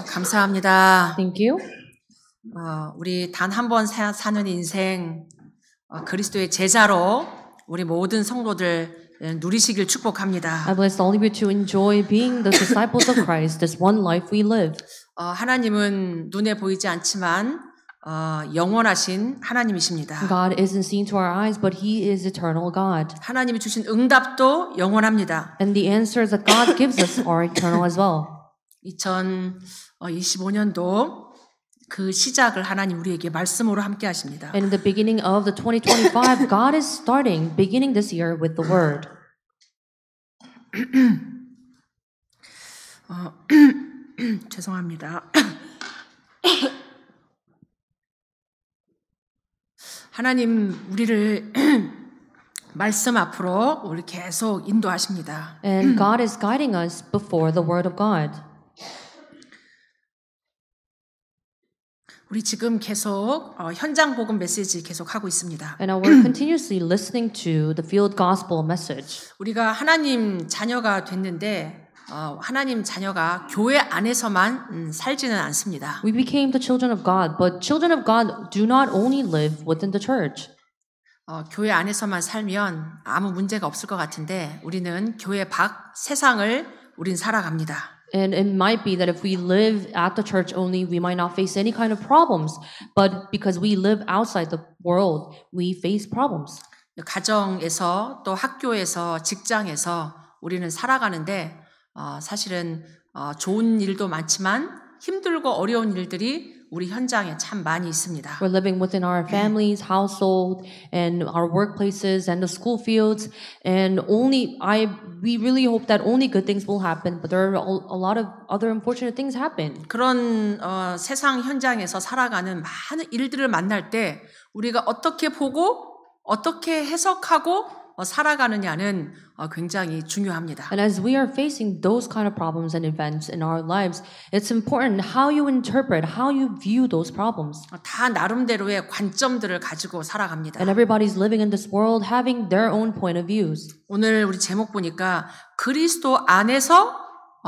감사합니다. Thank you. 우리 단 한 번 사는 인생 그리스도의 제자로 우리 모든 성도들 누리시길 축복합니다. I bless all of you to enjoy being the disciples of Christ, this one life we live. 하나님은 눈에 보이지 않지만 영원하신 하나님이십니다. God isn't seen to our eyes, but He is eternal God. 하나님이 주신 응답도 영원합니다. And the answers that God gives us are eternal as well. 2025년도 그 시작을 하나님 우리에게 말씀으로 함께 하십니다. And in the beginning of the 2025, God is beginning this year with the Word. 죄송합니다. 하나님 우리를 말씀 앞으로 우리 계속 인도하십니다. And God is guiding us before the Word of God. 우리 지금 계속 현장 복음 메시지 계속 하고 있습니다. And we're continuously listening to the field gospel message. 우리가 하나님 자녀가 됐는데 하나님 자녀가 교회 안에서만 살지는 않습니다. We became the children of God, but children of God do not only live within the church. 교회 안에서만 살면 아무 문제가 없을 것 같은데 우리는 교회 밖 세상을 우린 살아갑니다. And it might be that if we live at the church only, we might not face any kind of problems. But because we live outside the world, we face problems. 가정에서 또 학교에서 직장에서 우리는 살아가는데 사실은 좋은 일도 많지만 힘들고 어려운 일들이 우리 현장에 참 많이 있습니다. We're living within our families, household, and our workplaces and the school fields. And we really hope that only good things will happen. But there are a lot of other unfortunate things happen. 그런 세상 현장에서 살아가는 많은 일들을 만날 때 우리가 어떻게 보고 어떻게 해석하고 살아가느냐는 굉장히 중요합니다. And as we are facing those kind of problems and events in our lives, it's important how you interpret, how you view those problems. 다 나름대로의 관점들을 가지고 살아갑니다. And everybody's living in this world having their own point of views. 오늘 우리 제목 보니까 그리스도 안에서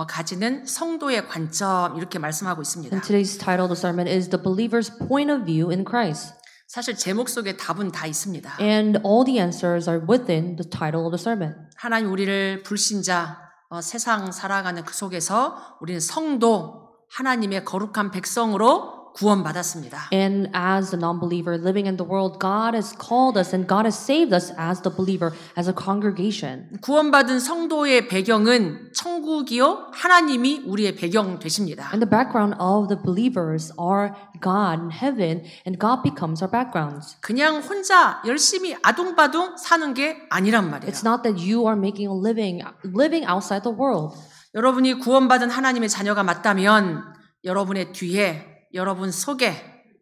가지는 성도의 관점 이렇게 말씀하고 있습니다. And today's title of the sermon is The Believer's Point of View in Christ. 사실 제목 속에 답은 다 있습니다. And all the answers are within the title of the sermon. 하나님 우리를 불신자 세상 살아가는 그 속에서 우리는 성도 하나님의 거룩한 백성으로 구원받았습니다. And as a non-believer living in the world, God has called us and God has saved us as the believer, as a congregation. 구원받은 성도의 배경은 천국이요 하나님이 우리의 배경 되십니다. And the background of the believers are God in heaven, and God becomes our backgrounds. 그냥 혼자 열심히 아둥바둥 사는 게 아니란 말이에요. It's not that you are making a living outside the world. 여러분이 구원받은 하나님의 자녀가 맞다면 여러분의 뒤에 여러분 속에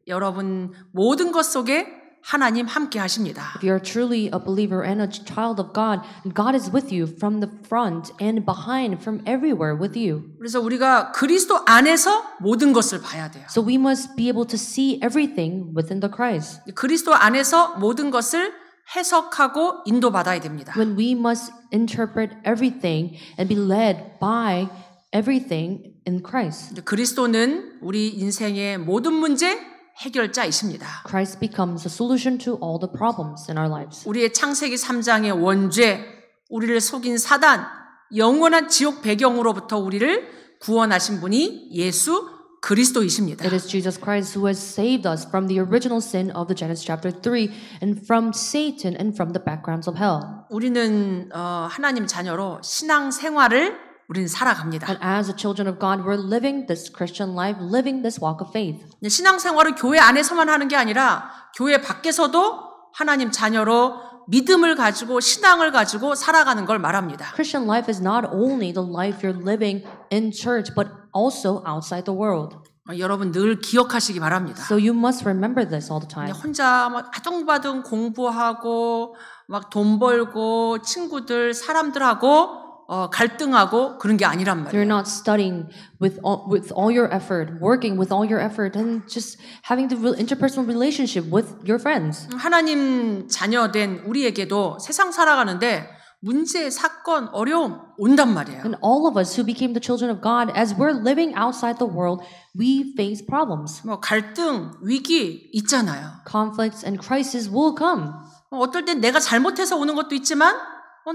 여러분 모든 것 속에 하나님 함께 하십니다. If you are truly a believer and a child of God, God is with you from the front and behind, from everywhere with you. 그래서 우리가 그리스도 안에서 모든 것을 봐야 돼요. So we must be able to see everything within the Christ. 그리스도 안에서 모든 것을 해석하고 인도받아야 됩니다. When we must interpret everything and be led by everything in Christ. 그리스도는 우리 인생의 모든 문제 해결자이십니다. Christ becomes the solution to all the problems in our lives. 우리의 창세기 3장의 원죄, 우리를 속인 사단, 영원한 지옥 배경으로부터 우리를 구원하신 분이 예수 그리스도이십니다. It is Jesus Christ who has saved us from the original sin of the Genesis chapter 3 and from Satan and from the backgrounds of hell. 우리는 하나님 자녀로 신앙 생활을 우리는 살아갑니다. And as the children of God, we're living this Christian life, living this walk of faith. 신앙 생활을 교회 안에서만 하는 게 아니라 교회 밖에서도 하나님 자녀로 믿음을 가지고 신앙을 가지고 살아가는 걸 말합니다. Christian life is not only the life you're living in church, but also outside the world. 여러분 늘 기억하시기 바랍니다. So you must remember this all the time. 혼자 막 아둥바둥 공부하고 막 돈 벌고 친구들 사람들하고 갈등하고 그런 게 아니란 말이에요. You're not studying with all your effort, working with all your effort, and just having the interpersonal relationship with your friends. 하나님 자녀된 우리에게도 세상 살아가는데 문제, 사건, 어려움 온단 말이에요. And all of us who became the children of God, as we're living outside the world, we face problems. 뭐 갈등, 위기 있잖아요. Conflicts and crises will come. 어떨 땐 내가 잘못해서 오는 것도 있지만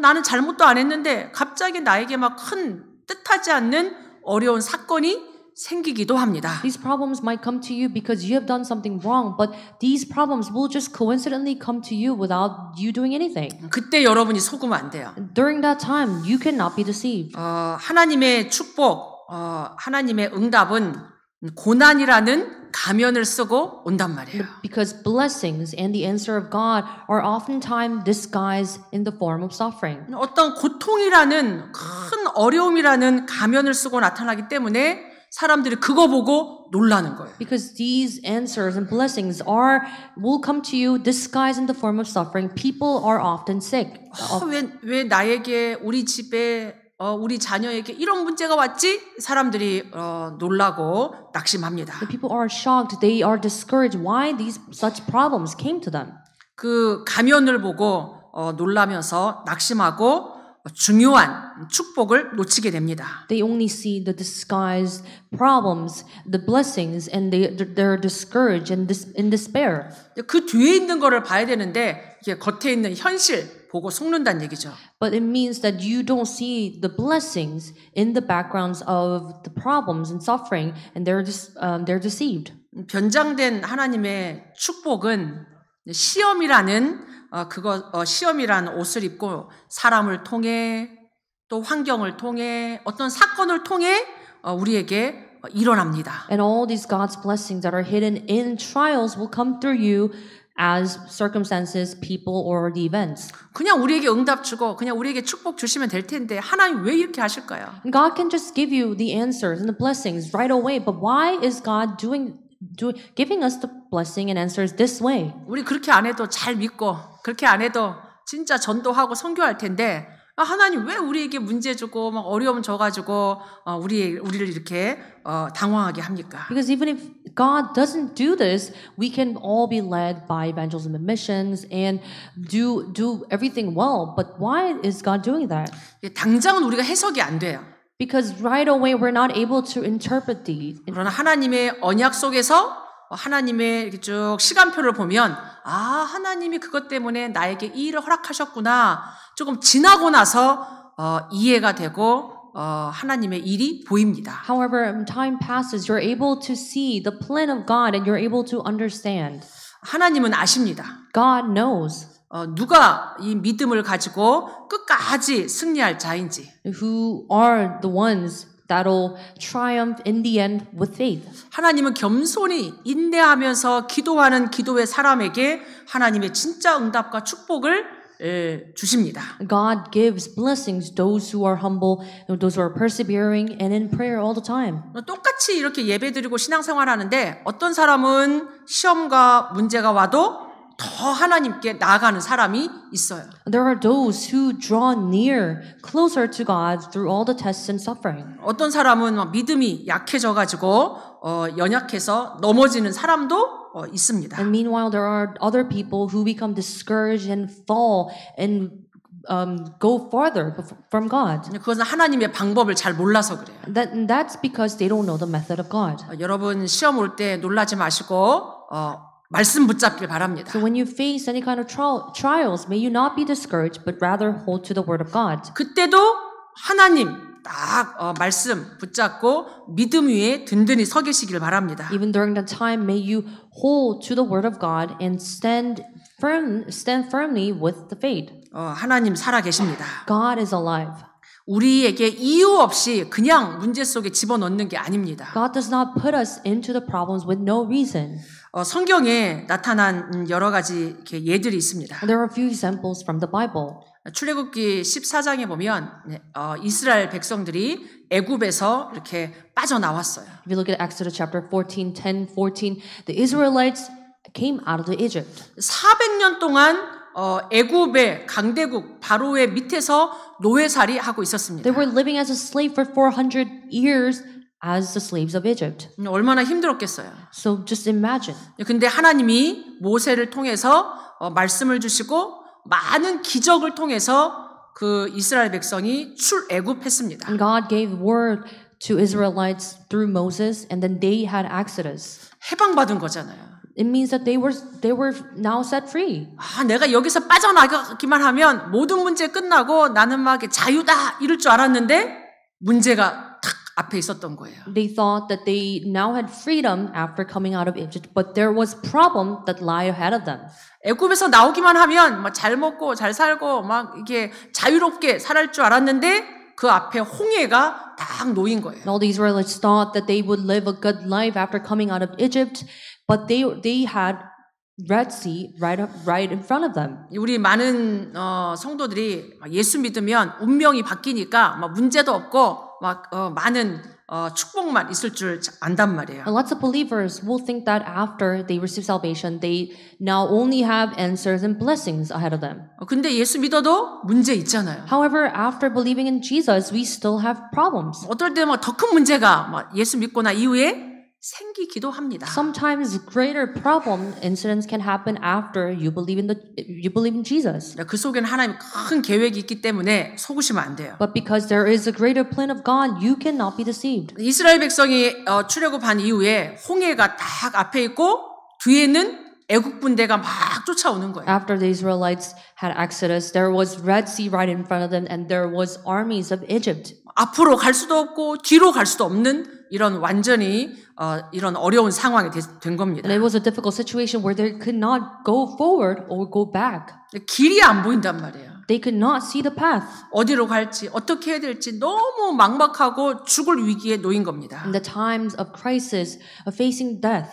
나는 잘못도 안 했는데 갑자기 나에게 막 큰 뜻하지 않는 어려운 사건이 생기기도 합니다. These problems might come to you because you have done something wrong, but these problems will just coincidentally come to you without you doing anything. 그때 여러분이 속으면 안 돼요. During that time, you cannot be deceived. 하나님의 축복, 하나님의 응답은 고난이라는 가면을 쓰고 온단 말이에요. Because blessings and the answer of God are oftentimes disguised in the form of suffering. 어떤 고통이라는 큰 어려움이라는 가면을 쓰고 나타나기 때문에 사람들이 그거 보고 놀라는 거예요. Because these answers and blessings will come to you disguised in the form of suffering. People are often sick. 왜 나에게 우리 집에 우리 자녀에게 이런 문제가 왔지? 사람들이 놀라고 낙심합니다. The people are shocked. They are discouraged. Why such problems came to them? 그 가면을 보고 놀라면서 낙심하고 중요한 축복을 놓치게 됩니다. They only see the disguised problems, the blessings, and they're discouraged and in despair. 그 뒤에 있는 거를 봐야 되는데 이게 겉에 있는 현실 보고 속는다는 얘기죠. But it means that you don't see the blessings in the backgrounds of the problems and suffering, and they're deceived. 변장된 하나님의 축복은 시험이라는 시험이라는 옷을 입고 사람을 통해 또 환경을 통해 어떤 사건을 통해 우리에게 일어납니다. And all these God's blessings that are hidden in trials will come through you as circumstances, people, or the events. 그냥 우리에게 응답 주고 그냥 우리에게 축복 주시면 될 텐데 하나님 왜 이렇게 하실까요? And God can just give you the answers and the blessings right away, but why is God giving us the blessing and answers this way? 우리 그렇게 안 해도 잘 믿고 그렇게 안 해도 진짜 전도하고 선교할 텐데 하나님 왜 우리에게 문제 주고 막 어려움 줘가지고 우리를 이렇게 당황하게 합니까? Because even if God doesn't do this, we can all be led by evangelism and missions and do everything well. But why is God doing that? 당장은 우리가 해석이 안 돼요. Because right away we're not able to interpret these. 그러나 하나님의 언약 속에서 하나님의 이렇게 쭉 시간표를 보면 하나님이 그것 때문에 나에게 이 일을 허락하셨구나. 조금 지나고 나서 이해가 되고 하나님의 일이 보입니다. However, when time passes, you're able to see the plan of God and you're able to understand. 하나님은 아십니다. God knows. 누가 이 믿음을 가지고 끝까지 승리할 자인지. Who are the ones that'll triumph in the end with faith. 하나님은 겸손히 인내하면서 기도하는 기도의 사람에게 하나님의 진짜 응답과 축복을 주십니다. God gives blessings those who are humble, those who are persevering and in prayer all the time. 똑같이 이렇게 예배드리고 신앙생활 하는데 어떤 사람은 시험과 문제가 와도 더 하나님께 나아가는 사람이 있어요. There are those who draw near, closer to God through all the tests and suffering. 어떤 사람은 믿음이 약해져가지고 연약해서 넘어지는 사람도 있습니다. And meanwhile, there are other people who become discouraged and fall and go farther from God. 그것은 하나님의 방법을 잘 몰라서 그래요. That's because they don't know the method of God. 여러분 시험 올 때 놀라지 마시고 말씀 붙잡길 바랍니다. So when you face any kind of trials, may you not be discouraged, but rather hold to the word of God. 그때도 하나님 딱 말씀 붙잡고 믿음 위에 든든히 서 계시길 바랍니다. Even during that time, may you hold to the word of God and stand firmly with the faith. 하나님 살아 계십니다. God is alive. 우리에게 이유 없이 그냥 문제 속에 집어넣는 게 아닙니다. God does not put us into the problems with no reason. 성경에 나타난 여러 가지 이렇게 예들이 있습니다. There are a few examples from the Bible. 출애굽기 14장에 보면 이스라엘 백성들이 애굽에서 이렇게 빠져나왔어요. If you look at Exodus chapter 14, 10, 14, the Israelites came out of the Egypt. 400년 동안 애굽의 강대국 바로의 밑에서 노예살이 하고 있었습니다. They were living as a slave for 400 years as the slaves of Egypt. 얼마나 힘들었겠어요. So just imagine. 근데 하나님이 모세를 통해서 말씀을 주시고 많은 기적을 통해서 그 이스라엘 백성이 출애굽했습니다. And God gave word to Israelites through Moses, and then they had Exodus. 해방받은 거잖아요. It means that they were now set free. 아, 내가 여기서 빠져나가기만 하면 모든 문제 끝나고 나는 막 자유다 이럴 줄 알았는데 문제가 탁 앞에 있었던 거예요. They thought that they now had freedom after coming out of Egypt, but there was problem that lie ahead of them. 애굽에서 나오기만 하면 막 잘 먹고 잘 살고 막 이게 자유롭게 살할 줄 알았는데 그 앞에 홍해가 딱 놓인 거예요. And all the Israelites thought that they would live a good life after coming out of Egypt, but they had Red Sea right in front of them. 우리 많은 성도들이 예수 믿으면 운명이 바뀌니까 막 문제도 없고 막 많은 축복만 있을 줄 안단 말이에요. And lots of believers will think that after they receive salvation, they now only have answers and blessings ahead of them. 근데 예수 믿어도 문제 있잖아요. However, after believing in Jesus, we still have problems. 어떨 때 더 큰 문제가 막 예수 믿고 나 이후에 생기기도 합니다. Sometimes greater problem incidents can happen after you believe in Jesus. 그 속에는 하나님 큰 계획이 있기 때문에 속으시면 안 돼요. But because there is a greater plan of God, you cannot be deceived. 이스라엘 백성이 출애굽한 이후에 홍해가 딱 앞에 있고 뒤에는 애국 군대가 막 쫓아오는 거예요. After the Israelites had Exodus, there was Red Sea right in front of them, and there was armies of Egypt. 앞으로 갈 수도 없고 뒤로 갈 수도 없는 이런 완전히 이런 어려운 상황이 된 겁니다. And it was a difficult situation where they could not go forward or go back. 길이 안 보인단 말이에요. They could not see the path. 어디로 갈지 어떻게 해야 될지 너무 막막하고 죽을 위기에 놓인 겁니다. In the times of crisis, of facing death,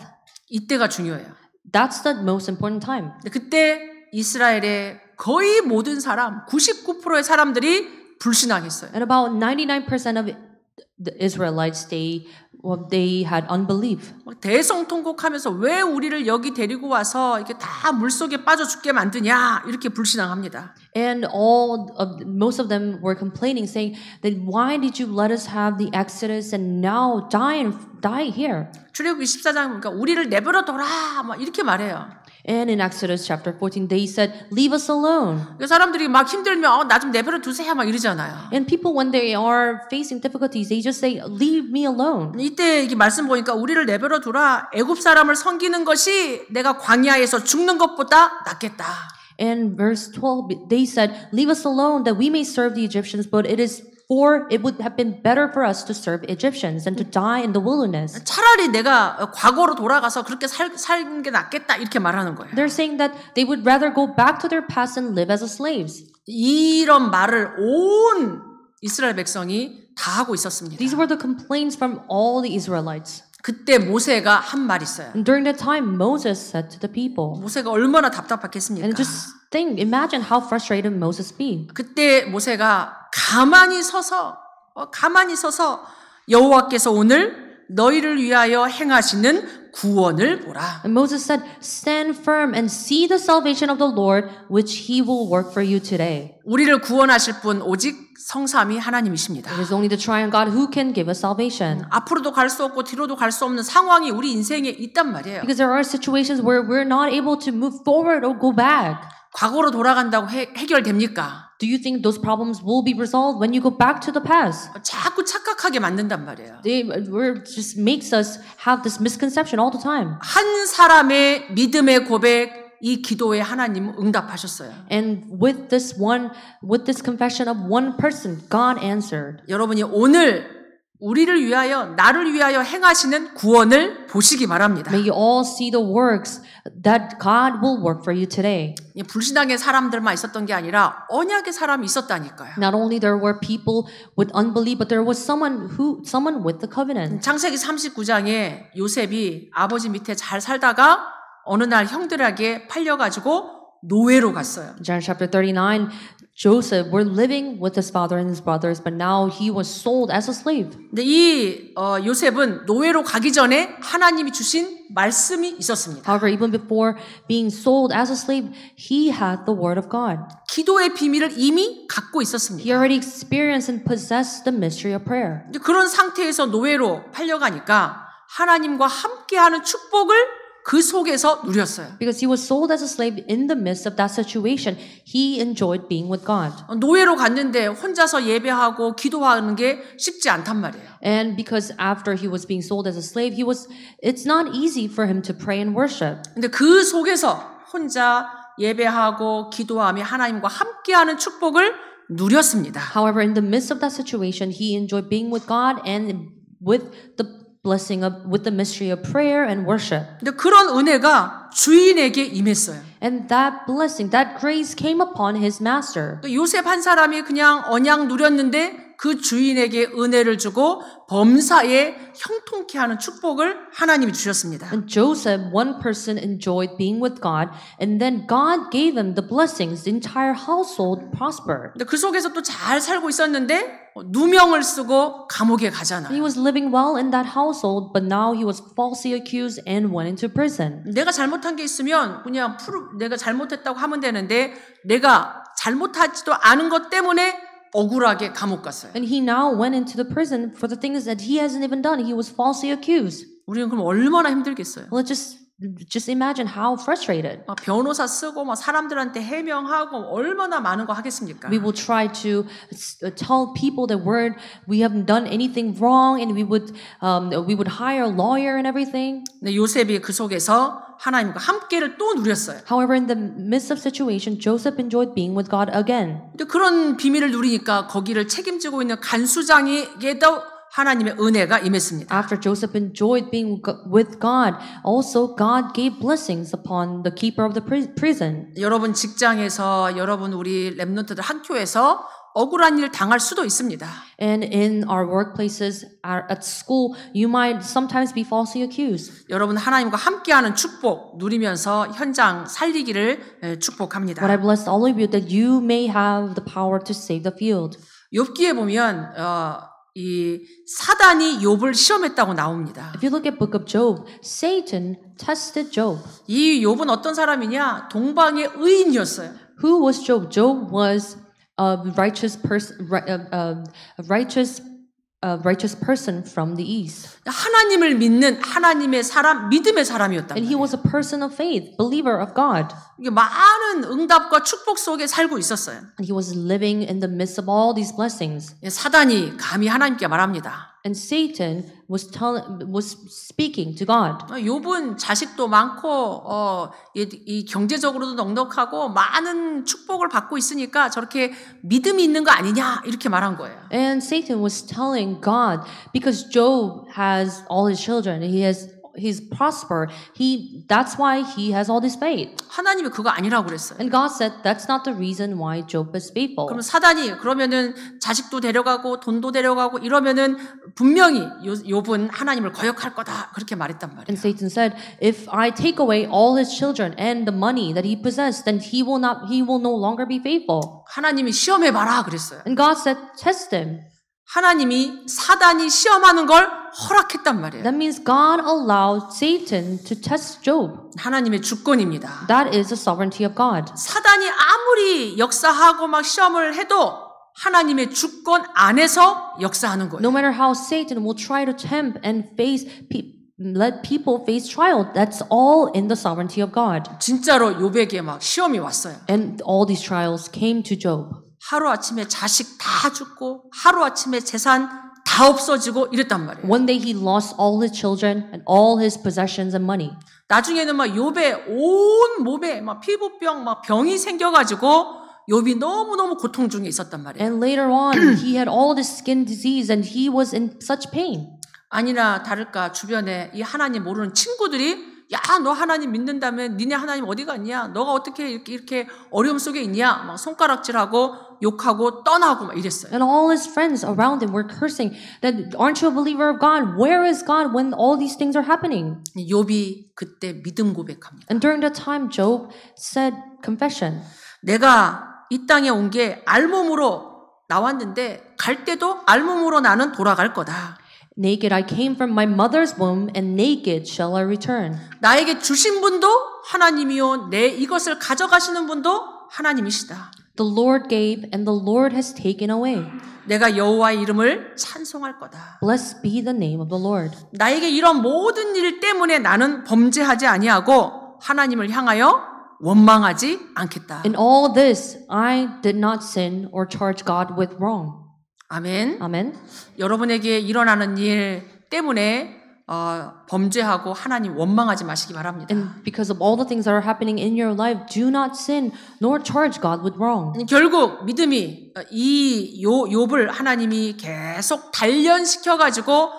이때가 중요해요. that's the most important time. 그때 이스라엘의 거의 모든 사람, 99%의 사람들이 불신앙했어요. And about 99% of the Israelites, they had unbelief. 대성통곡하면서 왜 우리를 여기 데리고 와서 이렇게 다 물속에 빠져 죽게 만드냐 이렇게 불신앙합니다. And most of them were complaining, saying that why did you let us have the Exodus and now die here? 출애굽기 14장 보니까 우리를 내버려 둬라 막 이렇게 말해요. And in Exodus chapter 14, they said, leave us alone. 사람들이 막 힘들면 나 좀 내버려 두세요 막 이러잖아요. And people, when they are facing difficulties, they just say, leave me alone. 이때 이게 말씀 보니까 우리를 내버려 두라. 애굽 사람을 섬기는 것이 내가 광야에서 죽는 것보다 낫겠다. And verse 12, they said, leave us alone that we may serve the Egyptians, but it would have been better for us to serve Egyptians than to die in the wilderness. 차라리 내가 과거로 돌아가서 그렇게 사는 게 낫겠다 이렇게 말하는 거예요. They're saying that they would rather go back to their past and live as slaves. 이런 말을 온 이스라엘 백성이 다 하고 있었습니다. These were the complaints from all the Israelites. 그때 모세가 한 말 있어요. And during that time, Moses said to the people, 모세가 얼마나 답답했겠습니까? and just imagine how frustrated Moses be. 그때 모세가 가만히 서서 여호와께서 오늘 너희를 위하여 행하시는 구원을 보라. And Moses said, stand firm and see the salvation of the Lord, which he will work for you today. 우리를 구원하실 분 오직 성삼위 하나님이십니다. It is only the triune God who can give us salvation. 앞으로도 갈 수 없고 뒤로도 갈 수 없는 상황이 우리 인생에 있단 말이에요. Because there are situations where we're not able to move forward or go back. 과거로 돌아간다고 해결됩니까? Do you think those problems will be resolved when you go back to the past? 자꾸 착각하게 만든단 말이에요. Just makes us have this misconception all the time. 한 사람의 믿음의 고백, 이 기도에 하나님은 응답하셨어요. And with this confession of one person, God answered. 여러분이 오늘 우리를 위하여 나를 위하여 행하시는 구원을 보시기 바랍니다. May you all see the works that God will work for you today. 불신앙의 사람들만 있었던 게 아니라 언약의 사람이 있었다니까요. Not only there were people with unbelief, but there was someone with the covenant. 창세기 39장에 요셉이 아버지 밑에 잘 살다가 어느 날 형들에게 팔려가지고 노예로 갔어요. John chapter 39, Joseph were living with his father and his brothers, but now he was sold as a slave. 근데 이 요셉은 노예로 가기 전에 하나님이 주신 말씀이 있었습니다. However, even before being sold as a slave, he had the word of God. 기도의 비밀을 이미 갖고 He 있었습니다. already experienced and possessed the mystery of prayer. 그런 상태에서 노예로 팔려가니까 하나님과 함께하는 축복을 그 속에서 누렸어요. Because he was sold as a slave in the midst of that situation, he enjoyed being with God. 노예로 갔는데 혼자서 예배하고 기도하는 게 쉽지 않단 말이에요. And because after he was being sold as a slave, it's not easy for him to pray and worship. 근데 그 속에서 혼자 예배하고 기도하며 하나님과 함께하는 축복을 누렸습니다. However, in the midst of that situation, he enjoyed being with God and with the with the mystery of prayer and worship. 근데 그런 은혜가 주인에게 임했어요. And that blessing, that grace came upon his master. 요셉 한 사람이 그냥 언약 누렸는데 그 주인에게 은혜를 주고 범사에 형통케 하는 축복을 하나님이 주셨습니다. And Joseph, one person enjoyed being with God, and then God gave him the blessings. The entire household prospered. 근데 그 속에서 또 잘 살고 있었는데 누명을 쓰고 감옥에 가잖아요. He was living well in that household, but now he was falsely accused and went into prison. 내가 잘못한 게 있으면 그냥 내가 잘못했다고 하면 되는데 내가 잘못하지도 않은 것 때문에 억울하게 감옥 갔어요. And he now went into the prison for the things that he hasn't even done. He was falsely accused. 우리는 그럼 얼마나 힘들겠어요. Well, just imagine how frustrated. 막 변호사 쓰고 막 사람들한테 해명하고 얼마나 많은 거 하겠습니까? We will try to tell people that we haven't done anything wrong, and we would hire a lawyer and everything. 근데 요셉이 그 속에서 하나님과 함께를 또 누렸어요. However, in the midst of situation, Joseph enjoyed being with God again. 근데 그런 비밀을 누리니까 거기를 책임지고 있는 간수장에게도 하나님의 은혜가 임했습니다. After Joseph enjoyed being with God, also God gave blessings upon the keeper of the prison. 여러분 직장에서 여러분 우리 렘넌트들 학교에서 억울한 일 당할 수도 있습니다. And in our workplaces, at school, you might sometimes be falsely accused. 여러분 하나님과 함께하는 축복 누리면서 현장 살리기를 축복합니다. But I bless all of you that you may have the power to save the field. 욥기에 보면 이 사단이 욥을 시험했다고 나옵니다. If you look at Book of Job, Satan tested Job. 이 욥은 어떤 사람이냐? 동방의 의인이었어요. Who was Job? Job was a righteous person from the east. 하나님을 믿는 하나님의 사람, 믿음의 사람이었단 And he 말이에요. was a person of faith, believer of God. 이게 많은 응답과 축복 속에 살고 있었어요. And he was living in the midst of all these blessings. 사단이 감히 하나님께 말합니다. And Satan was speaking to God. 욥은 자식도 많고 이 경제적으로도 넉넉하고 많은 축복을 받고 있으니까 저렇게 믿음이 있는 거 아니냐 이렇게 말한 거예요. And Satan was telling God, because Job has all his children, he's prospered. That's why he has all this faith. 하나님이 그거 아니라고 그랬어요. And God said that's not the reason why Job is faithful. 그럼 사단이 그러면은 자식도 데려가고 돈도 데려가고 이러면은 분명히 욥은 하나님을 거역할 거다 그렇게 말했단 말이에요. And Satan said, if I take away all his children and the money that he possessed, then he will no longer be faithful. 하나님이 시험해 봐라 그랬어요. And God said, test him. 하나님이 사단이 시험하는 걸 허락했단 말이에요. That means God allowed Satan to test Job. 하나님의 주권입니다. That is the sovereignty of God. 사단이 아무리 역사하고 막 시험을 해도 하나님의 주권 안에서 역사하는 거예요. No matter how Satan will try to tempt and let people face trial, that's all in the sovereignty of God. 진짜로 욥에게 막 시험이 왔어요. And all these trials came to Job. 하루아침에 자식 다 죽고 하루아침에 재산 다 없어지고 이랬단 말이에요. One day he lost all his children and all his possessions and money. 나중에는 막 욥의 온 몸에 막 피부병 막 병이 생겨가지고 욥이 너무너무 고통 중에 있었단 말이에요. And later on, he had all this skin disease and he was in such pain. 아니나 다를까 주변에 이 하나님 모르는 친구들이 야, 너 하나님 믿는다면 니네 하나님 어디 갔냐? 너가 어떻게 이렇게 어려움 속에 있냐? 막 손가락질하고 욕하고 떠나고 막 이랬어요. And all his friends around him were cursing that, aren't you a believer of God? Where is God when all these things are happening? 욥이 그때 믿음 고백합니다. And during that time, Job said confession. 내가 이 땅에 온 게 알몸으로 나왔는데 갈 때도 알몸으로 나는 돌아갈 거다. Naked I came from my mother's womb, and naked shall I return. 나에게 주신 분도 하나님이요, 내 이것을 가져가시는 분도 하나님이시다. The Lord gave and the Lord has taken away. 내가 여호와의 이름을 찬송할 거다. Blessed be the name of the Lord. 나에게 이런 모든 일 때문에 나는 범죄하지 아니하고 하나님을 향하여 원망하지 않겠다. In all this, I did not sin or charge God with wrong. 아멘. Amen. 여러분에게 일어나는 일 때문에 범죄하고 하나님 원망하지 마시기 바랍니다. And because of all the things that are happening in your life, do not sin nor charge God with wrong. 결국 믿음이 이 욥을 하나님이 계속 단련시켜 가지고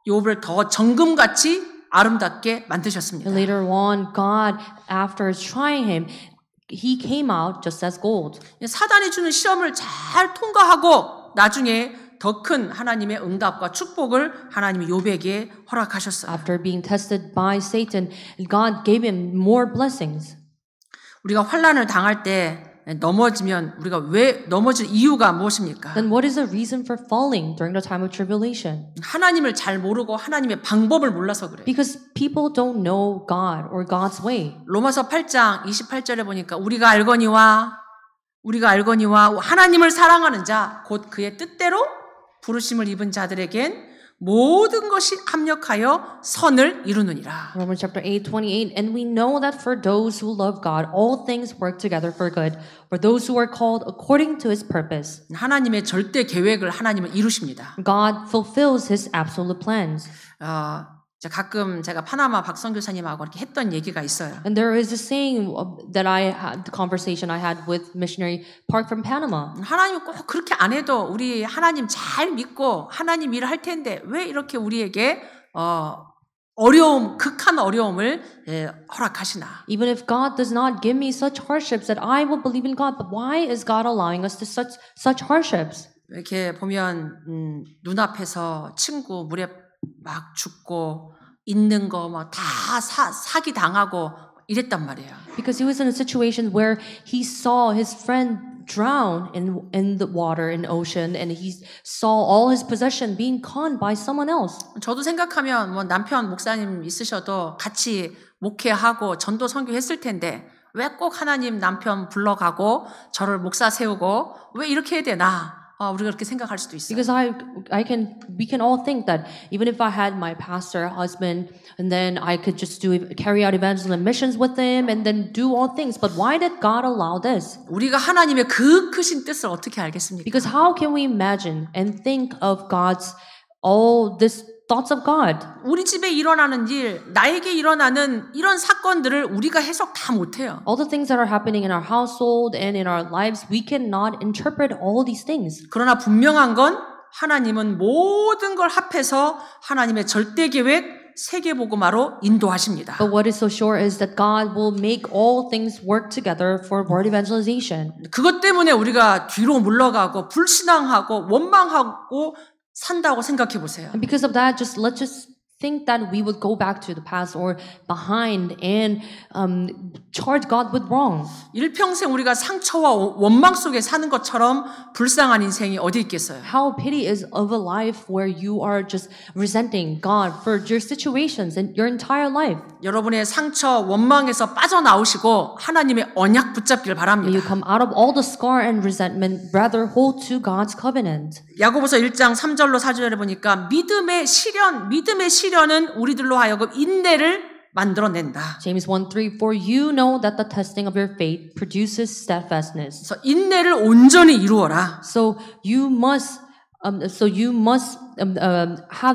욥을 더 정금같이 아름답게 만드셨습니다. And later on, God, after trying him, he came out just as gold. 사단이 주는 시험을 잘 통과하고 나중에 더 큰 하나님의 응답과 축복을 하나님이 욥에게 허락하셨어요. After being tested by Satan, God gave him more blessings. 우리가 환난을 당할 때 넘어지면 우리가 왜 넘어질 이유가 무엇입니까? Then what is the reason for falling during the time of tribulation? 하나님을 잘 모르고 하나님의 방법을 몰라서 그래요. Because people don't know God or God's way. 로마서 8장 28절에 보니까 우리가 알거니와 하나님을 사랑하는 자 곧 그의 뜻대로 부르심을 입은 자들에겐 모든 것이 합력하여 선을 이루느니라. Romans chapter 8:28, and we know that for those who love God, all things work together for good, for those who are called according to His purpose. 하나님의 절대 계획을 하나님은 이루십니다. God fulfills His absolute plans. 가끔 제가 파나마 박 선교사님하고 이렇게 했던 얘기가 있어요. And there is a saying that I had, the conversation I had with missionary Park from Panama. 하나님 꼭 그렇게 안 해도 우리 하나님 잘 믿고 하나님 일을 할 텐데 왜 이렇게 우리에게 극한 어려움을 허락하시나? Even if God does not give me such hardships that I will believe in God, but why is God allowing us to such hardships? 이렇게 보면 눈앞에서 친구 물에 막 죽고 있는 거 막 다 사기 당하고 이랬단 말이에요. Because he was in a situation where he saw his friend drown in the water in ocean, and he saw all his possession being conned by someone else. 저도 생각하면 뭐 남편 목사님 있으셔도 같이 목회하고 전도 선교했을 텐데 왜 꼭 하나님 남편 불러가고 저를 목사 세우고 왜 이렇게 해야 되나? 우리가 그렇게 생각할 수도 있어요. Because we can all think that even if I had my pastor husband, and then I could just carry out evangelism missions with him, and then do all things. But why did God allow this? 우리가 하나님의 그 크신 뜻을 어떻게 알겠습니까? Because how can we imagine and think of God's all this thoughts of God? 우리 집에 일어나는 일, 나에게 일어나는 이런 사건들을 우리가 해석 다 못해요. All the things that are happening in our household and in our lives, we cannot interpret all these things. 그러나 분명한 건 하나님은 모든 걸 합해서 하나님의 절대 계획 세계복음화로 인도하십니다. But what is so sure is that God will make all things work together for word evangelization. 그것 때문에 우리가 뒤로 물러가고 불신앙하고 원망하고 산다고 생각해 보세요. And because of that, let's just think that we would go back to the past or behind and charge God with wrong. 일평생 우리가 상처와 원망 속에 사는 것처럼 불쌍한 인생이 어디 있겠어요? How pity is of a life where you are just resenting God for your situations and your entire life. 여러분의 상처, 원망에서 빠져나오시고 하나님의 언약 붙잡기를 May 바랍니다. you come out of all the scar and resentment, rather hold to God's covenant. 야고보서 1장 3절로 4절에 보니까 믿음의 시련은 우리들로 하여금 인내를 만들어낸다. James 1:3, for you know that the testing of your faith produces steadfastness. 그래서 인내를 온전히 이루어라. So you must have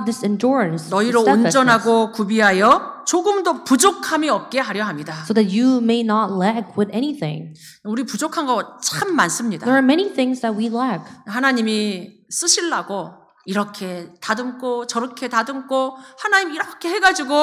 this endurance. 너희로 steadfastness, 온전하고 구비하여 조금도 부족함이 없게 하려 합니다. so that you may not lack with anything. 우리 부족한 거 참 많습니다. There are many things that we lack. 하나님이 쓰시려고 이렇게 다듬고 저렇게 다듬고 하나님 이렇게 해가지고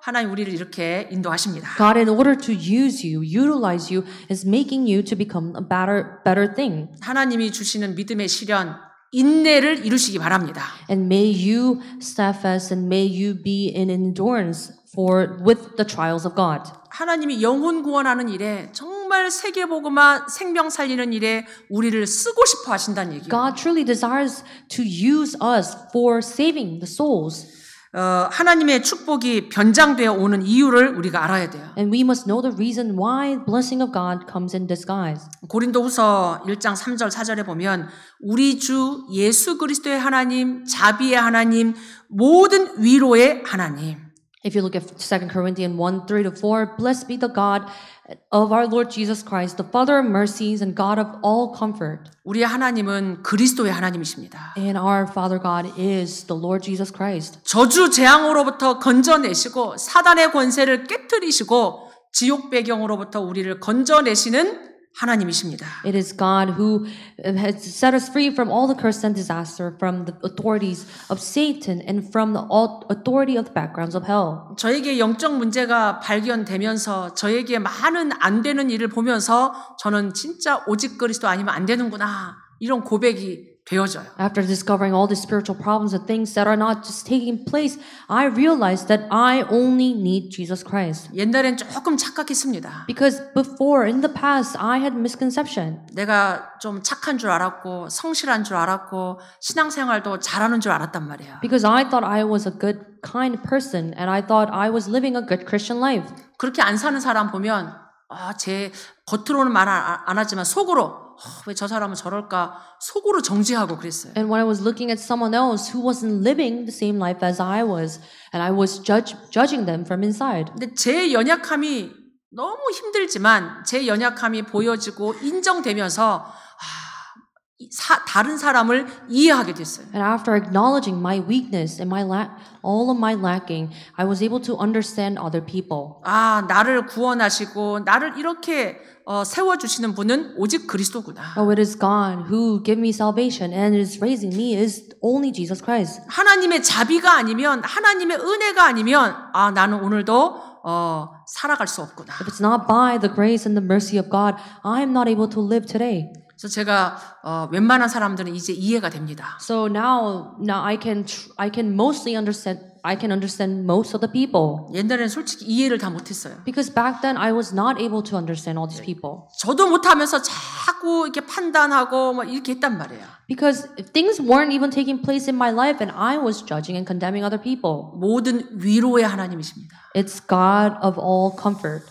하나님 우리를 이렇게 인도하십니다. God, in order to use you, utilize you, is making you to become a better thing. 하나님이 주시는 믿음의 시련, 인내를 이루시기 바랍니다. And may you steadfast and may you be in endurance with the trials of God. 하나님이 영혼 구원하는 일에 정말 세계복음화 생명 살리는 일에 우리를 쓰고 싶어 하신다는 얘기예요. God truly desires to use us for saving the souls. 하나님의 축복이 변장되어 오는 이유를 우리가 알아야 돼요. And we must know the reason why the blessing of God comes in disguise. 고린도후서 1장 3절 4절에 보면 우리 주 예수 그리스도의 하나님, 자비의 하나님, 모든 위로의 하나님. If you look at 2 Corinthians 1, 3-4, blessed be the God of our Lord Jesus Christ, the Father of mercies and God of all comfort. 우리의 하나님은 그리스도의 하나님이십니다. And our Father God is the Lord Jesus Christ. 저주 재앙으로부터 건져내시고 사단의 권세를 깨뜨리시고 지옥 배경으로부터 우리를 건져내시는 하나님이십니다. It is God who has set us free from all the curse and disaster, from the authorities of Satan and from the authority of the backgrounds of hell. 저에게 영적 문제가 발견되면서 저에게 많은 안 되는 일을 보면서 저는 진짜 오직 그리스도 아니면 안 되는구나 이런 고백이 되어져요. After discovering all the spiritual problems and things that are not just taking place, I realized that I only need Jesus Christ. 옛날엔 조금 착각했습니다. Because before, in the past, I had misconception. 내가 좀 착한 줄 알았고 성실한 줄 알았고 신앙생활도 잘하는 줄 알았단 말이에요. Because I thought I was a good, kind person and I thought I was living a good Christian life. 그렇게 안 사는 사람 보면 제 겉으로는 말 안 하지만 속으로 왜 저 사람은 저럴까 속으로 정죄하고 그랬어요. And when I was looking at someone else who wasn't living the same life as I was, and I was judging them from inside. 근데 제 연약함이 너무 힘들지만 제 연약함이 보여지고 인정되면서 다른 사람을 이해하게 됐어요. And after acknowledging my weakness and all of my lacking, I was able to understand other people. 나를 구원하시고 나를 이렇게 세워주시는 분은 오직 그리스도구나. Oh, it is God who gave me salvation and is raising me is only Jesus Christ. 하나님의 자비가 아니면 하나님의 은혜가 아니면 나는 오늘도 살아갈 수 없구나. If it's not by the grace and the mercy of God, I am not able to live today. 그래서 제가 웬만한 사람들은 이제 이해가 됩니다. So now I can mostly understand. I can understand most of the people. 옛날에는 솔직히 이해를 다 못했어요. Because back then I was not able to understand all these people. 저도 못하면서 자꾸 이렇게 판단하고 막 이렇게 했단 말이에요. Because if things weren't even taking place in my life and I was judging and condemning other people. 모든 위로의 하나님이십니다. It's God of all comfort.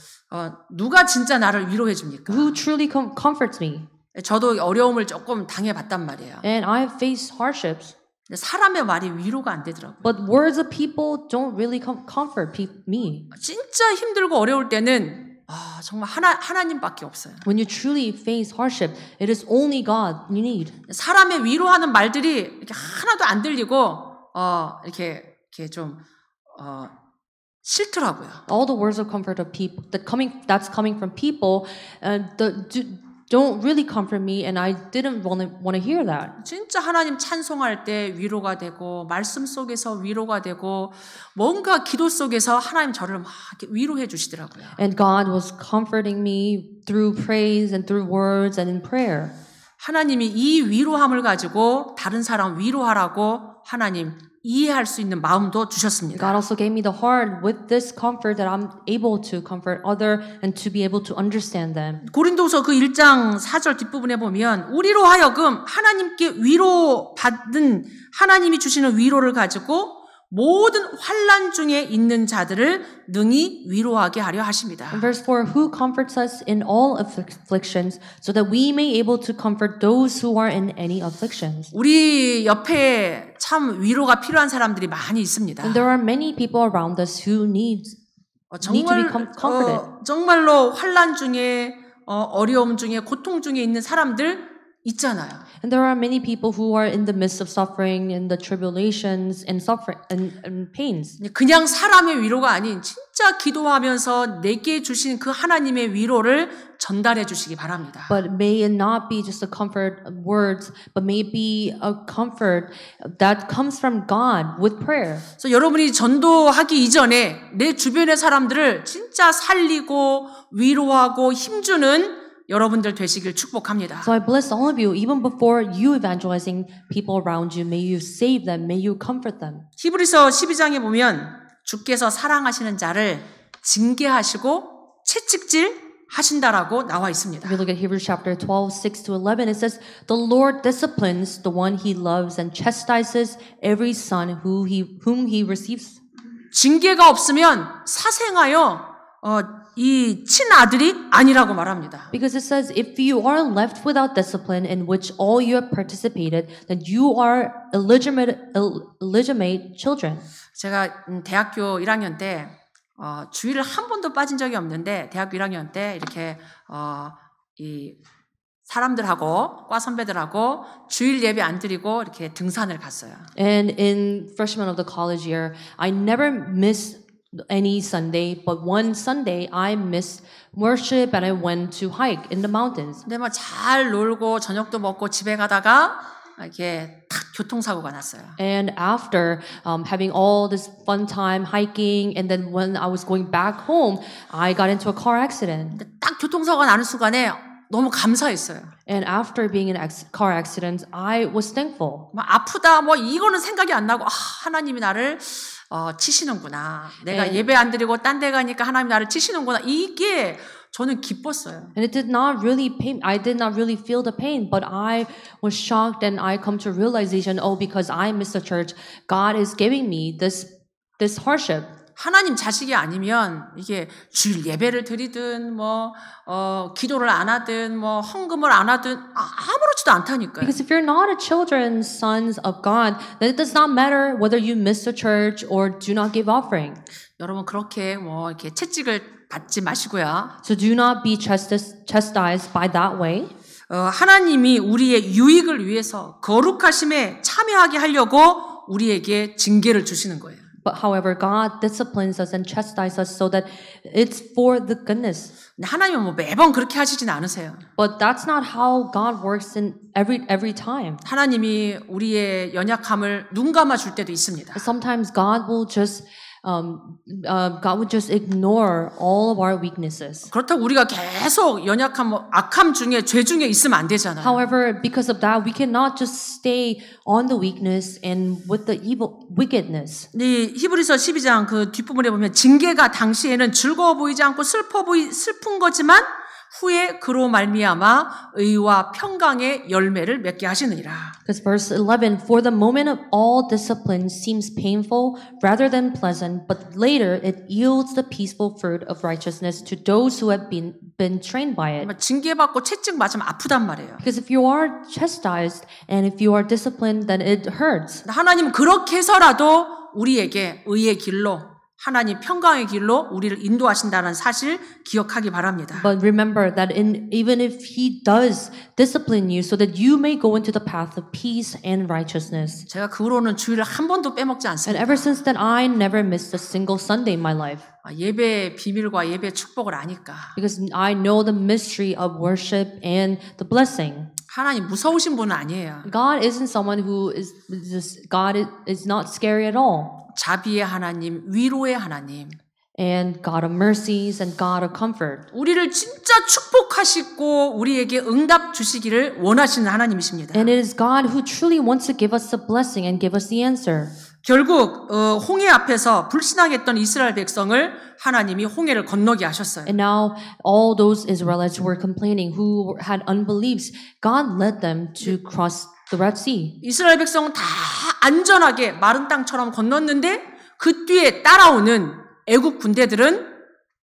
누가 진짜 나를 위로해 줍니까? Who truly comforts me. 저도 어려움을 조금 당해봤단 말이에요. And I have faced hardships. 사람의 말이 위로가 안 되더라고요. But words of people don't really comfort me. 진짜 힘들고 어려울 때는 정말 하나님밖에 없어요. When you truly face hardship, it is only God you need. 사람의 위로하는 말들이 이렇게 하나도 안 들리고 이렇게 좀 싫더라고요. All the words of comfort of people that's coming from people don't really comfort me, and I didn't want to hear that. 진짜 하나님 찬송할 때 위로가 되고 말씀 속에서 위로가 되고 뭔가 기도 속에서 하나님 저를 막 이렇게 위로해 주시더라고요. And God was comforting me through praise and through words and in prayer. 하나님이 이 위로함을 가지고 다른 사람 위로하라고 하나님 이해할 수 있는 마음도 주셨습니다. God also gave me the heart with this comfort that I'm able to comfort other and to be able to understand them. 고린도서 그 1장 4절 뒷부분에 보면 우리로 하여금 하나님께 위로받은 하나님이 주시는 위로를 가지고 모든 환난 중에 있는 자들을 능히 위로하게 하려 하십니다. In verse 4, who comforts us in all afflictions so that we may able to comfort those who are in any afflictions. 우리 옆에 참 위로가 필요한 사람들이 많이 있습니다. And there are many people around us who need to be comforted. 정말로 환난 중에 어려움 중에 고통 중에 있는 사람들 있잖아요. And there are many people who are in the midst of suffering, in the tribulations and suffering and pains. 그냥 사람의 위로가 아닌 진짜 기도하면서 내게 주신 그 하나님의 위로를 전달해 주시기 바랍니다. But may it not be just a comfort words, but may it be a comfort that comes from God with prayer. 그래서 여러분이 전도하기 이전에 내 주변의 사람들을 진짜 살리고 위로하고 힘주는 여러분들 되시길 축복합니다. So I bless all of you, even before you evangelizing people around you. May you save them, may you comfort them. 히브리서 12장에 보면 주께서 사랑하시는 자를 징계하시고 채찍질 하신다라고 나와 있습니다. If you look at Hebrews chapter 12, 6 to 11, it says, "The Lord disciplines the one he loves and chastises every son whom he receives." 징계가 없으면 사생하여 이 친아들이 아니라고 말합니다. Because it says, if you are left without discipline in which all you have participated, then you are illegitimate children. 제가 대학교 1학년 때 주일을 한 번도 빠진 적이 없는데 대학교 1학년 때 이렇게 이 사람들하고 과 선배들하고 주일 예배 안 드리고 이렇게 등산을 갔어요. And in freshman of the college year, I never missed any Sunday, but one Sunday I missed worship and I went to hike in the mountains. 근데 뭐 잘 놀고 저녁도 먹고 집에 가다가 이렇게 탁 교통사고가 났어요. And after having all this fun time hiking, and then when I was going back home, I got into a car accident. 근데 딱 교통사고가 나는 순간에 너무 감사했어요. And after being in a car accident, I was thankful. 막 아프다 뭐 이거는 생각이 안 나고 하나님이 나를 치시는구나. 내가 예배 안 드리고 딴 데 가니까 하나님이 나를 치시는구나. 이게 저는 기뻤어요. And it did not really pain. I did not really feel the pain, but I was shocked, and I come to realization, because I missed the church, God is giving me this hardship. 하나님 자식이 아니면 이게 주일 예배를 드리든 뭐 기도를 안 하든 뭐 헌금을 안 하든 아무렇지도 않다니까요. Because if you're not a children, sons of God, then it does not matter whether you miss the church or do not give offering. 여러분 그렇게 뭐 이렇게 채찍을 받지 마시고요. So do not be chastised by that way. 하나님이 우리의 유익을 위해서 거룩하심에 참여하게 하려고 우리에게 징계를 주시는 거예요. But however, God disciplines us and chastises us so that it's for the goodness. 근데 하나님은 뭐 매번 그렇게 하시진 않으세요. But that's not how God works in every time. 하나님이 우리의 연약함을 눈 감아 줄 때도 있습니다. Sometimes God will just ignore all of our weaknesses. 그렇다고 우리가 계속 연약함, 악함 중에 죄 중에 있으면 안 되잖아요. However, because of that, we cannot just stay on the weakness and with the wickedness. 이 히브리서 12장 그 뒷부분에 보면 징계가 당시에는 즐거워 보이지 않고 슬픈 거지만 후에 그로 말미암아 의와 평강의 열매를 맺게 하시느니라. Because verse 11, for the moment of all discipline seems painful rather than pleasant, but later it yields the peaceful fruit of righteousness to those who have been trained by it. 징계받고 채찍 맞으면 아프단 말이에요. Because if you are chastised and if you are disciplined, then it hurts. 하나님은 그렇게 해서라도 우리에게 의의 길로 하나님 평강의 길로 우리를 인도하신다는 사실 기억하기 바랍니다. But remember that even if He does discipline you so that you may go into the path of peace and righteousness. 제가 그 후로는 주일을 한 번도 빼먹지 And 않습니다. ever since then, I never missed a single Sunday in my life. 예배의 비밀과 예배의 축복을 아니까. Because I know the mystery of worship and the blessing. 하나님 무서우신 분은 아니에요. God isn't someone who God is not scary at all. 자비의 하나님, 위로의 하나님. And God of mercies and God of comfort. 우리를 진짜 축복하시고 우리에게 응답 주시기를 원하시는 하나님이십니다. And it is God who truly wants to give us the blessing and give us the answer. 결국 홍해 앞에서 불신앙했던 이스라엘 백성을 하나님이 홍해를 건너게 하셨어요. And now all those Israelites who were complaining, who had unbeliefs, God led them to cross the Red Sea. 이스라엘 백성은 다 안전하게 마른 땅처럼 건넜는데 그 뒤에 따라오는 애국 군대들은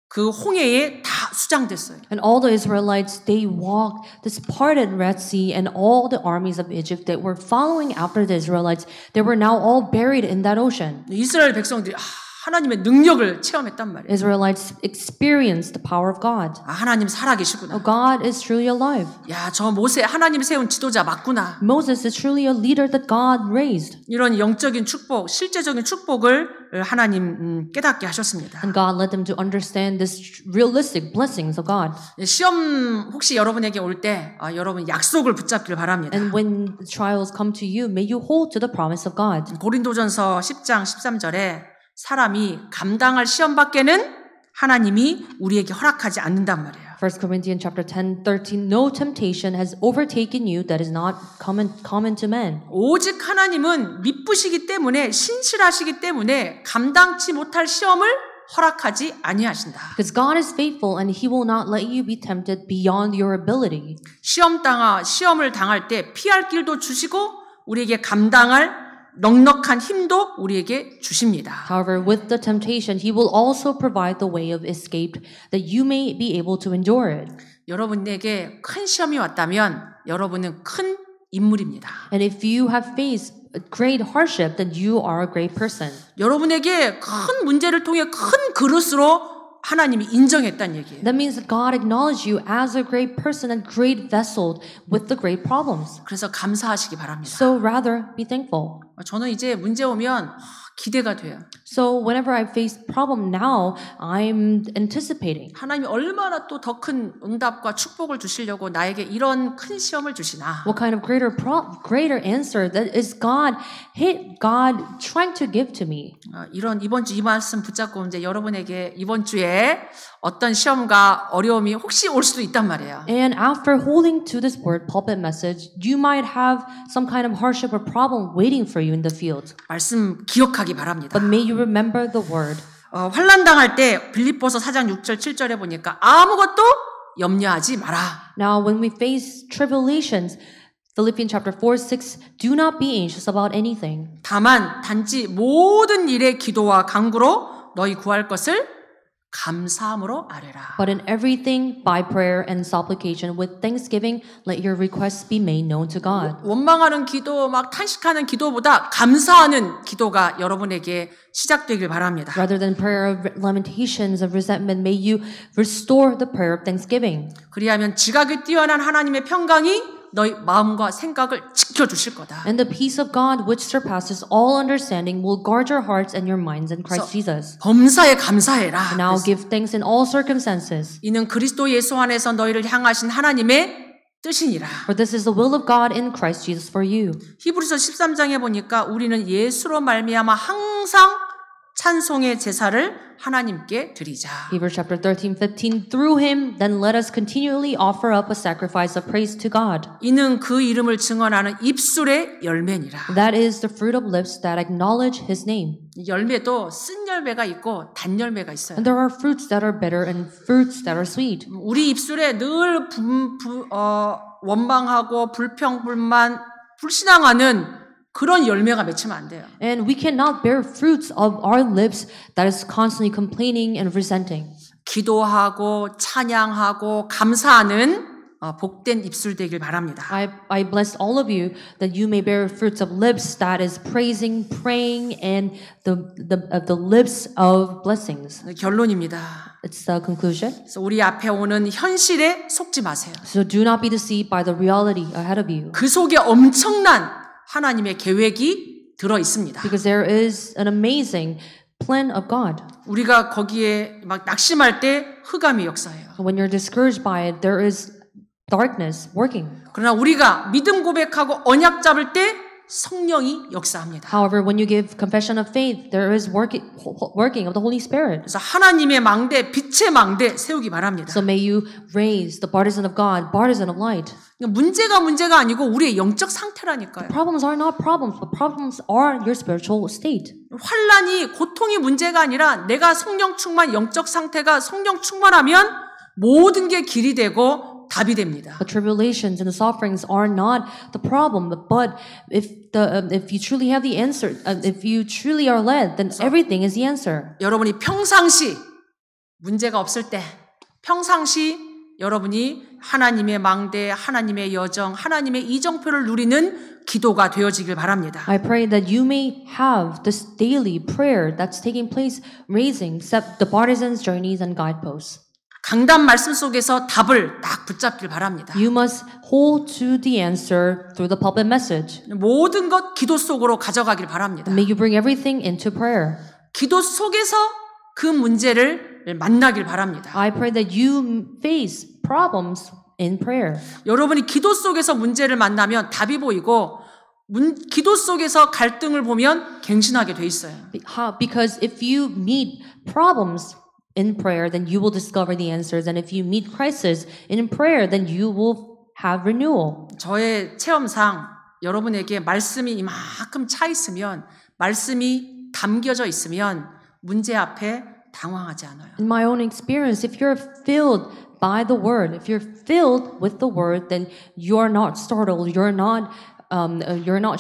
그 홍해에 다 수장됐어요. And all the Israelites, they walked this parted Red Sea, and all the armies of Egypt that were following after the Israelites, they were now all buried in that ocean. 이스라엘 백성들이 하나님의 능력을 체험했단 말이에요. Israelites experienced the power of God. 하나님 살아계시구나. God is truly alive. 야, 저 모세 하나님이 세운 지도자 맞구나. Moses is truly a leader that God raised. 이런 영적인 축복, 실제적인 축복을 하나님 깨닫게 하셨습니다. And God led them to understand this realistic blessings of God. 시험 혹시 여러분에게 올 때 여러분 약속을 붙잡기를 바랍니다. And when the trials come to you, may you hold to the promise of God. 고린도전서 10장 13절에 사람이 감당할 시험 밖에는 하나님이 우리에게 허락하지 않는단 말이에요. 1 Corinthians chapter 10:13 No temptation has overtaken you that is not common to man. 오직 하나님은 미쁘시기 때문에 신실하시기 때문에 감당치 못할 시험을 허락하지 아니하신다. Because God is faithful and He will not let you be tempted beyond your ability. 시험을 당할 때 피할 길도 주시고 우리에게 감당할 넉넉한 힘도 우리에게 주십니다. However, with the temptation, He will also provide the way of escape that you may be able to endure it. 여러분에게 큰 시험이 왔다면 여러분은 큰 인물입니다. And if you have faced a great hardship, then you are a great person. 여러분에게 큰 문제를 통해 큰 그릇으로 하나님이 인정했다는 얘기예요. That means that God acknowledged you as a great person and great vessel with the great problems. 그래서 감사하시기 바랍니다. So rather be thankful. 저는 이제 문제 오면 기대가 돼요. So whenever I face problem now, I'm anticipating. 하나님이 얼마나 또 더 큰 응답과 축복을 주시려고 나에게 이런 큰 시험을 주시나. What kind of greater answer that is God trying to give to me? 이번 주 이 말씀 붙잡고 이제 여러분에게 이번 주에 어떤 시험과 어려움이 혹시 올 수도 있단 말이에요. And after holding to this word pulpit message, you might have some kind of hardship or problem waiting for you in the field. 말씀 기억하기 바랍니다. But may you remember the word. 환난 당할 때 빌립보서 4장 6절 7절에 보니까 아무것도 염려하지 마라. Now when we face tribulations, Philippians chapter 4:6, do not be anxious about anything. 다만 단지 모든 일에 기도와 간구로 너희 구할 것을 감사함으로 아뢰라. But in everything, by prayer and supplication, with thanksgiving, let your requests be made known to God. 원망하는 기도, 막 탄식하는 기도보다 감사하는 기도가 여러분에게 시작되길 바랍니다. Rather than prayer of lamentations, of resentment, may you restore the prayer of thanksgiving. 그리하면 지각이 뛰어난 하나님의 평강이 너희 마음과 생각을 지켜주실 거다. And the peace of God, which surpasses all understanding, will guard your hearts and your minds in Christ Jesus. 범사에 감사해라. And now give thanks in all circumstances. 이는 그리스도 예수 안에서 너희를 향하신 하나님의 뜻이니라. For this is the will of God in Christ Jesus for you. 히브리서 13장에 보니까 우리는 예수로 말미암아 항상 찬송의 제사를 하나님께 드리자. Hebrews chapter 13:15 Through him then let us continually offer up a sacrifice of praise to God. 이는 그 이름을 증언하는 입술의 열매니라. That is the fruit of lips that acknowledge his name. 열매도 쓴 열매가 있고 단 열매가 있어요. And there are fruits that are bitter and fruits that are sweet. 우리 입술에 늘 원망하고 불평, 불만, 불신앙하는 그런 열매가 맺히면 안 돼요. And we cannot bear fruits of our lips that is constantly complaining and resenting. 기도하고 찬양하고 감사하는 복된 입술 되길 바랍니다. I bless all of you that you may bear fruits of lips that is praising, praying, and the lips of blessings. 결론입니다. It's the conclusion. 그래서 우리 앞에 오는 현실에 속지 마세요. So do not be deceived by the reality ahead of you. 그 속에 엄청난 하나님의 계획이 들어 있습니다. Because there is an amazing plan of God. 우리가 거기에 막 낙심할 때 흑암이 역사해요. So when you're discouraged by it, there is darkness working. 그러나 우리가 믿음 고백하고 언약 잡을 때 성령이 역사합니다. However, when you give confession of faith, there is working of the Holy Spirit. 그래서 하나님의 망대, 빛의 망대 세우기 바랍니다. So may you raise the partisan of God, partisan of light. 문제가 아니고 우리의 영적 상태라니까요. Problems are not problems, but problems are your spiritual state. 환난이 고통이 문제가 아니라 내가 성령 충만 영적 상태가 성령 충만하면 모든 게 길이 되고 답이 됩니다. The tribulations and the sufferings are not the problem, but if you truly have the answer, if you truly are led, then everything is the answer. 여러분이 평상시 문제가 없을 때, 평상시 여러분이 하나님의 망대, 하나님의 여정, 하나님의 이정표를 누리는 기도가 되어지길 바랍니다. I pray that you may have this daily prayer that's taking place, raising the partisans' journeys and guideposts. 강단 말씀 속에서 답을 딱 붙잡길 바랍니다. You must hold to the answer through the pulpit message. 모든 것 기도 속으로 가져가길 바랍니다. May you bring everything into prayer. 기도 속에서 그 문제를 만나길 바랍니다. I pray that you face problems in prayer. 여러분이 기도 속에서 문제를 만나면 답이 보이고 기도 속에서 갈등을 보면 갱신하게 돼 있어요. Because if you meet problems in prayer, then you will discover the answers. And if you meet crisis in prayer, then you will have renewal. 저의 체험상 여러분에게 말씀이 이만큼 차 있으면, 말씀이 담겨져 있으면 문제 앞에 당황하지 않아요. In my own experience, if you're filled by the word, if you're filled with the word, then you're not startled, you're not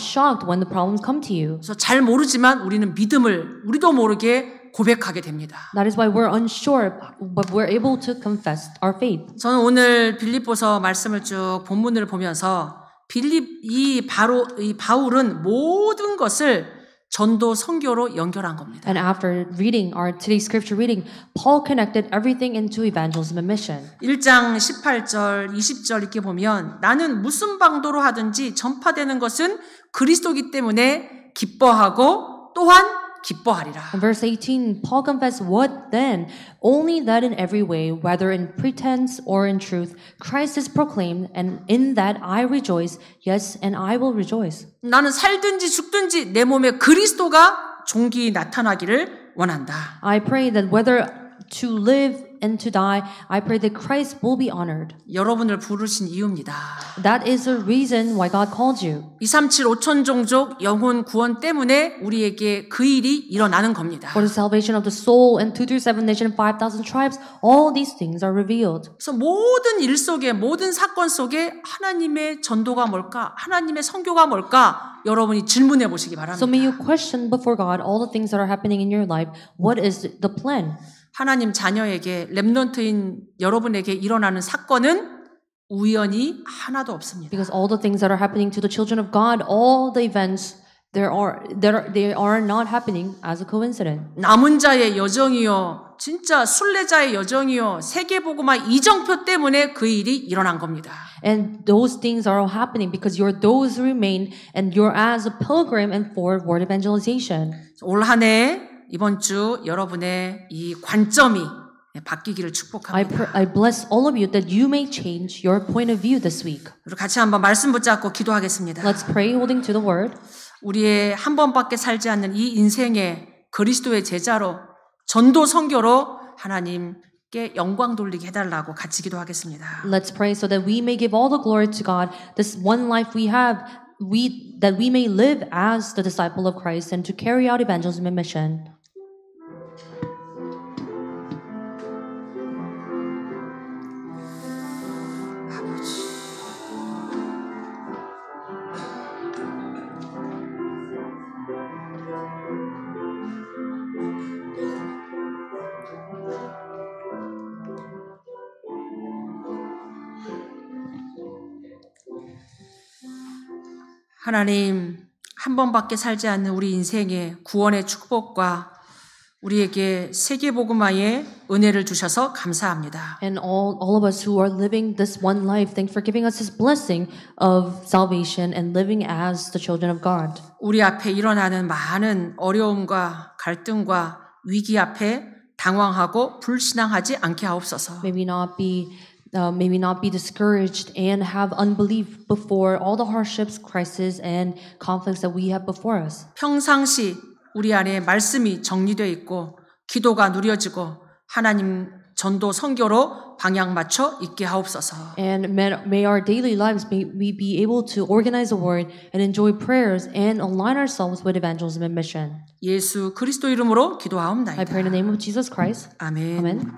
shocked when the problems come to you. 그래서 잘 모르지만 우리는 믿음을 우리도 모르게 고백하게 됩니다. That is why we're unsure, but we're able to confess our faith. 저는 오늘 빌립보서 말씀을 쭉 본문을 보면서 이 바울은 모든 것을 전도 선교로 연결한 겁니다. And after reading our today's scripture reading, Paul connected everything into evangelism and mission. 1장 18절, 20절 이렇게 보면 나는 무슨 방도로 하든지 전파되는 것은 그리스도이기 때문에 기뻐하고 또한 기뻐하리라. In verse 18, Paul confessed, "What then? Only that in every way, whether in pretense or in truth, Christ is proclaimed, and in that I rejoice. Yes, and I will rejoice." 나는 살든지 죽든지 내 몸에 그리스도가 종기 나타나기를 원한다. I pray that whether to live and to die, I pray that Christ will be honored. 여러분을 부르신 이유입니다. That is the reason why God called you. 237 5천 종족 영혼 구원 때문에 우리에게 그 일이 일어나는 겁니다. For the salvation of the soul and 237 nation and 5,000 tribes, all these things are revealed. 그래서 모든 일 속에 모든 사건 속에 하나님의 전도가 뭘까? 하나님의 선교가 뭘까? 여러분이 질문해 보시기 바랍니다. So may you question before God all the things that are happening in your life. What is the plan? 하나님 자녀에게 렘넌트인 여러분에게 일어나는 사건은 우연이 하나도 없습니다. Because all the things that are happening to the children of God, all the events they are not happening as a coincidence. 남은 자의 여정이요, 진짜 순례자의 여정이요, 세계복음화 이정표 때문에 그 일이 일어난 겁니다. And those things are all happening because you're those who remain and you're as a pilgrim and for word evangelization. 올 한 해 이번 주 여러분의 이 관점이 바뀌기를 축복합니다. I bless all of you that you may change your point of view this week. 우리 같이 한번 말씀 붙잡고 기도하겠습니다. Let's pray holding to the word. 우리의 한 번밖에 살지 않는 이 인생에 그리스도의 제자로 전도 선교로 하나님께 영광 돌리게 해달라고 같이 기도하겠습니다. Let's pray so that we may give all the glory to God. This one life we have, that we may live as the disciple of Christ and to carry out evangelism and mission. 하나님, 한 번밖에 살지 않는 우리 인생의 구원의 축복과 우리에게 세계복음화의 은혜를 주셔서 감사합니다. And all of us who are living this one life, thanks for giving us this blessing of salvation and living as the children of God. 우리 앞에 일어나는 많은 어려움과 갈등과 위기 앞에 당황하고 불신앙하지 않게 하옵소서. May we not be discouraged and have unbelief before all the hardships, crises, and conflicts that we have before us. 평상시 우리 안에 말씀이 정리되어 있고 기도가 누려지고 하나님 전도 선교로 방향 맞춰 있게 하옵소서. And may our daily lives may we be able to organize the word and enjoy prayers and align ourselves with evangelism and mission. 예수 그리스도 이름으로 I 기도하옵나이다. pray in the name of Jesus Christ. 아멘. Amen.